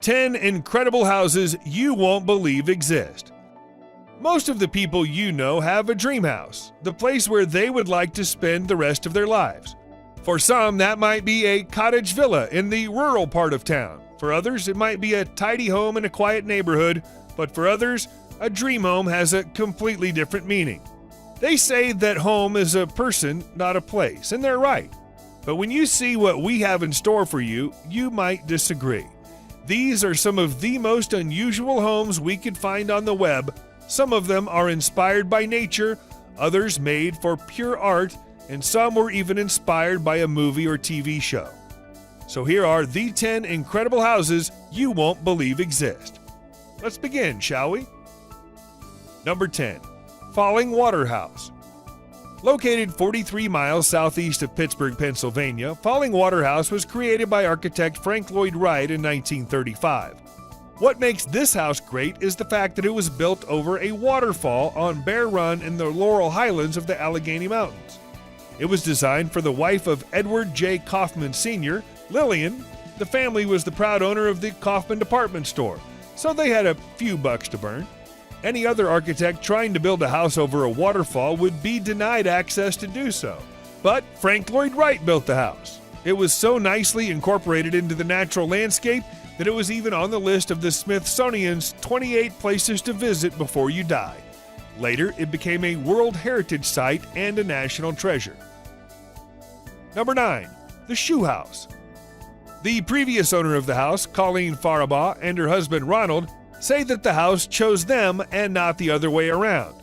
10 incredible houses you won't believe exist. Most of the people you know have a dream house, the place where they would like to spend the rest of their lives. For some, that might be a cottage villa in the rural part of town. For others, it might be a tidy home in a quiet neighborhood, but for others, a dream home has a completely different meaning. They say that home is a person, not a place, and they're right. But when you see what we have in store for you, you might disagree. These are some of the most unusual homes we could find on the web. Some of them are inspired by nature, others made for pure art, and some were even inspired by a movie or TV show. So here are the 10 incredible houses you won't believe exist. Let's begin, shall we? Number 10. Falling Water House. Located 43 miles southeast of Pittsburgh, Pennsylvania, Falling Water House was created by architect Frank Lloyd Wright in 1935. What makes this house great is the fact that it was built over a waterfall on Bear Run in the Laurel Highlands of the Allegheny Mountains. It was designed for the wife of Edward J. Kaufman Sr., Lillian. The family was the proud owner of the Kaufman department store, so they had a few bucks to burn. Any other architect trying to build a house over a waterfall would be denied access to do so. But Frank Lloyd Wright built the house. It was so nicely incorporated into the natural landscape that it was even on the list of the Smithsonian's 28 places to visit before you die. Later, it became a World Heritage Site and a national treasure. Number 9. The Shoe House. The previous owner of the house, Colleen Farabaugh, and her husband Ronald, say that the house chose them and not the other way around.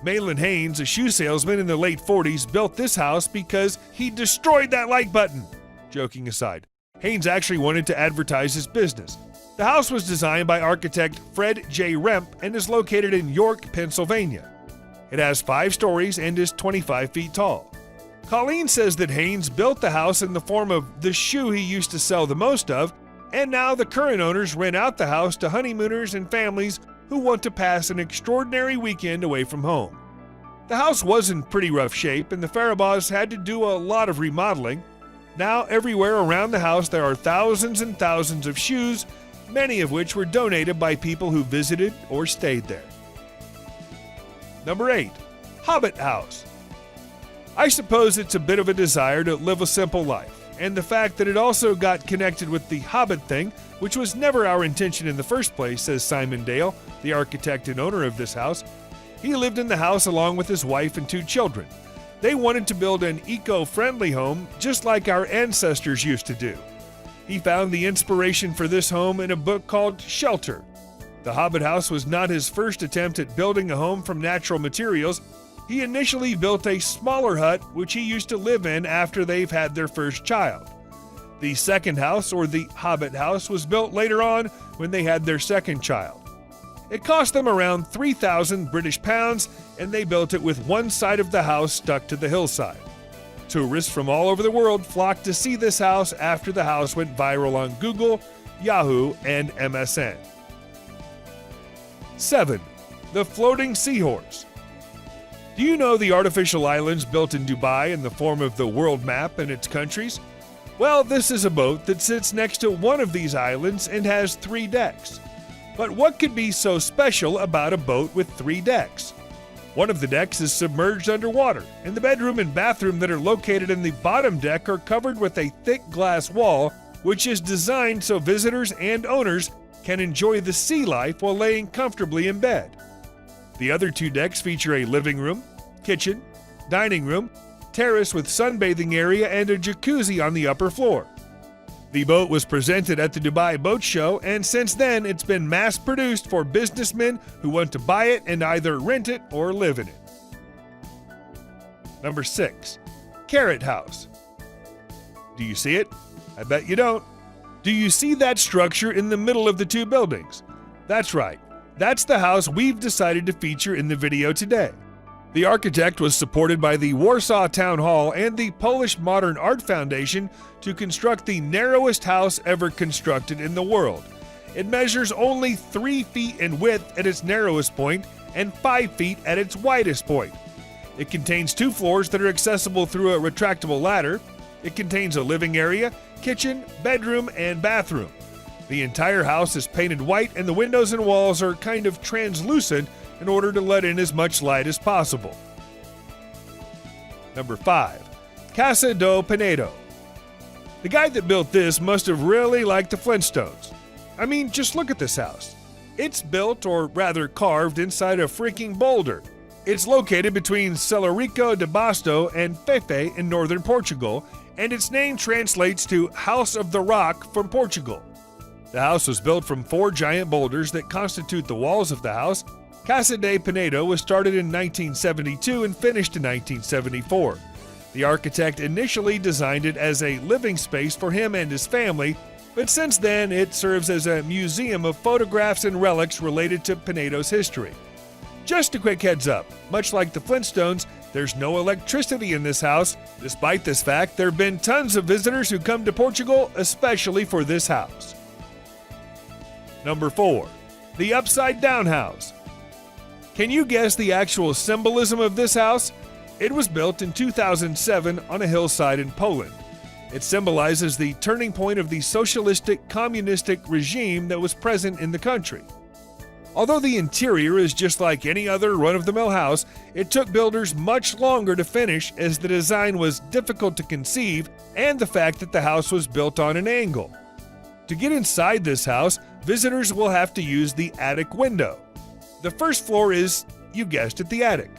Malin Haynes, a shoe salesman in the late 40s, built this house because he destroyed that like button. Joking aside, Haynes actually wanted to advertise his business. The house was designed by architect Fred J. Remp and is located in York, Pennsylvania. It has 5 stories and is 25 feet tall. Colleen says that Haynes built the house in the form of the shoe he used to sell the most of, and now the current owners rent out the house to honeymooners and families who want to pass an extraordinary weekend away from home. The house was in pretty rough shape, and the Farabaughs had to do a lot of remodeling. Now everywhere around the house there are thousands and thousands of shoes, many of which were donated by people who visited or stayed there. Number 8. Hobbit House. I suppose it's a bit of a desire to live a simple life, and the fact that it also got connected with the Hobbit thing, which was never our intention in the first place, says Simon Dale, the architect and owner of this house. He lived in the house along with his wife and 2 children. They wanted to build an eco-friendly home just like our ancestors used to do. He found the inspiration for this home in a book called Shelter. The Hobbit House was not his first attempt at building a home from natural materials. He initially built a smaller hut which he used to live in after they've had their first child. The second house, or the Hobbit House, was built later on when they had their second child. It cost them around 3,000 British pounds, and they built it with one side of the house stuck to the hillside. Tourists from all over the world flocked to see this house after the house went viral on Google, Yahoo, and MSN. 7. The Floating Seahorse. Do you know the artificial islands built in Dubai in the form of the world map and its countries? Well, this is a boat that sits next to one of these islands and has 3 decks. But what could be so special about a boat with 3 decks? One of the decks is submerged underwater, and the bedroom and bathroom that are located in the bottom deck are covered with a thick glass wall, which is designed so visitors and owners can enjoy the sea life while laying comfortably in bed. The other 2 decks feature a living room, kitchen, dining room, terrace with sunbathing area, and a jacuzzi on the upper floor. The boat was presented at the Dubai Boat Show, and since then it's been mass-produced for businessmen who want to buy it and either rent it or live in it. Number 6. Carrot House. Do you see it? I bet you don't. Do you see that structure in the middle of the 2 buildings? That's right. That's the house we've decided to feature in the video today. The architect was supported by the Warsaw Town Hall and the Polish Modern Art Foundation to construct the narrowest house ever constructed in the world. It measures only 3 feet in width at its narrowest point and 5 feet at its widest point. It contains 2 floors that are accessible through a retractable ladder. It contains a living area, kitchen, bedroom, and bathroom. The entire house is painted white and the windows and walls are kind of translucent in order to let in as much light as possible. Number 5. Casa de Pinedo. The guy that built this must have really liked the Flintstones. I mean, just look at this house. It's built, or rather carved, inside a freaking boulder. It's located between Celarico de Basto and Fefe in northern Portugal, and its name translates to House of the Rock from Portugal. The house was built from 4 giant boulders that constitute the walls of the house. Casa de Pinedo was started in 1972 and finished in 1974. The architect initially designed it as a living space for him and his family, but since then it serves as a museum of photographs and relics related to Pinedo's history. Just a quick heads up, much like the Flintstones, there's no electricity in this house. Despite this fact, there have been tons of visitors who come to Portugal, especially for this house. Number 4. The Upside Down House. Can you guess the actual symbolism of this house? It was built in 2007 on a hillside in Poland. It symbolizes the turning point of the socialistic, communistic regime that was present in the country. Although the interior is just like any other run-of-the-mill house, it took builders much longer to finish as the design was difficult to conceive and the fact that the house was built on an angle. To get inside this house, visitors will have to use the attic window. The first floor is, you guessed it, the attic.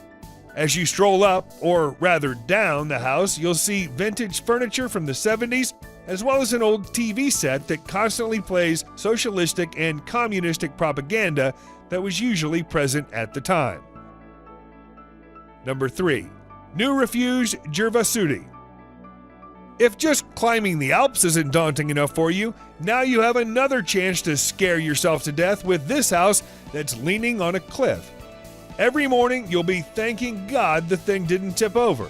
As you stroll up, or rather down the house, you'll see vintage furniture from the 70s, as well as an old TV set that constantly plays socialistic and communistic propaganda that was usually present at the time. Number 3. New Refuge Gervasooti. If just climbing the Alps isn't daunting enough for you, now you have another chance to scare yourself to death with this house that's leaning on a cliff. Every morning, you'll be thanking God the thing didn't tip over.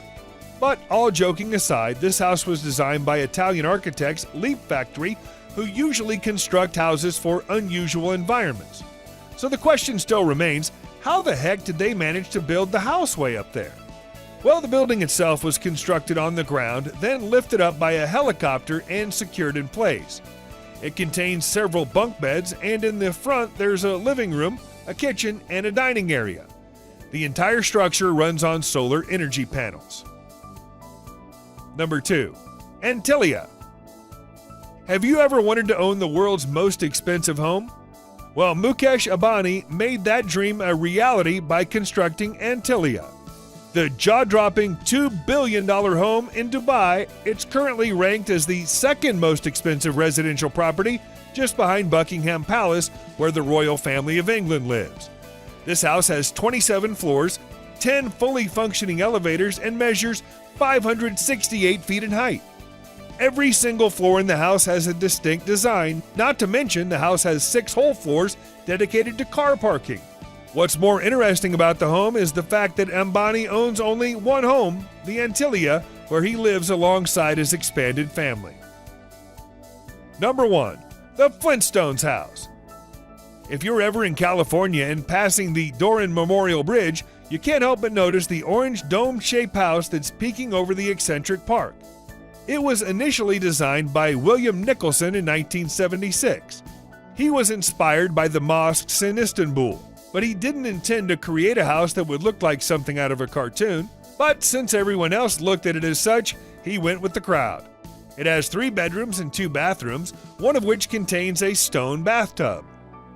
But all joking aside, this house was designed by Italian architects Leap Factory, who usually construct houses for unusual environments. So the question still remains, how the heck did they manage to build the house way up there? Well, the building itself was constructed on the ground, then lifted up by a helicopter and secured in place. It contains several bunk beds, and in the front there's a living room, a kitchen, and a dining area. The entire structure runs on solar energy panels. Number 2. Antelia. Have you ever wanted to own the world's most expensive home? Well, Mukesh Ambani made that dream a reality by constructing Antelia. The jaw-dropping $2 billion home in Dubai, it's currently ranked as the second most expensive residential property, just behind Buckingham Palace, where the royal family of England lives. This house has 27 floors, 10 fully functioning elevators, and measures 568 feet in height. Every single floor in the house has a distinct design, not to mention the house has 6 whole floors dedicated to car parking. What's more interesting about the home is the fact that Ambani owns only one home, the Antelia, where he lives alongside his expanded family. Number 1. The Flintstones House. If you're ever in California and passing the Doran Memorial Bridge, you can't help but notice the orange dome-shaped house that's peeking over the eccentric park. It was initially designed by William Nicholson in 1976. He was inspired by the mosques in Istanbul, but he didn't intend to create a house that would look like something out of a cartoon. But since everyone else looked at it as such, he went with the crowd. It has 3 bedrooms and 2 bathrooms, one of which contains a stone bathtub.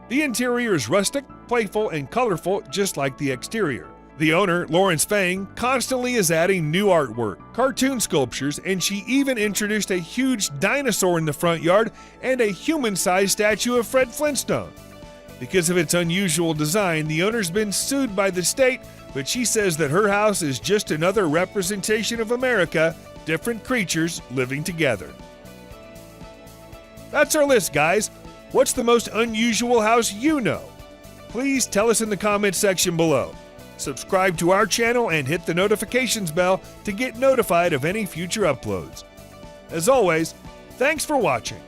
The interior is rustic, playful, and colorful, just like the exterior. The owner, Lawrence Fang, constantly is adding new artwork, cartoon sculptures, and she even introduced a huge dinosaur in the front yard and a human-sized statue of Fred Flintstone. Because of its unusual design, the owner's been sued by the state, but she says that her house is just another representation of America, different creatures living together. That's our list, guys. What's the most unusual house you know? Please tell us in the comments section below. Subscribe to our channel and hit the notifications bell to get notified of any future uploads. As always, thanks for watching.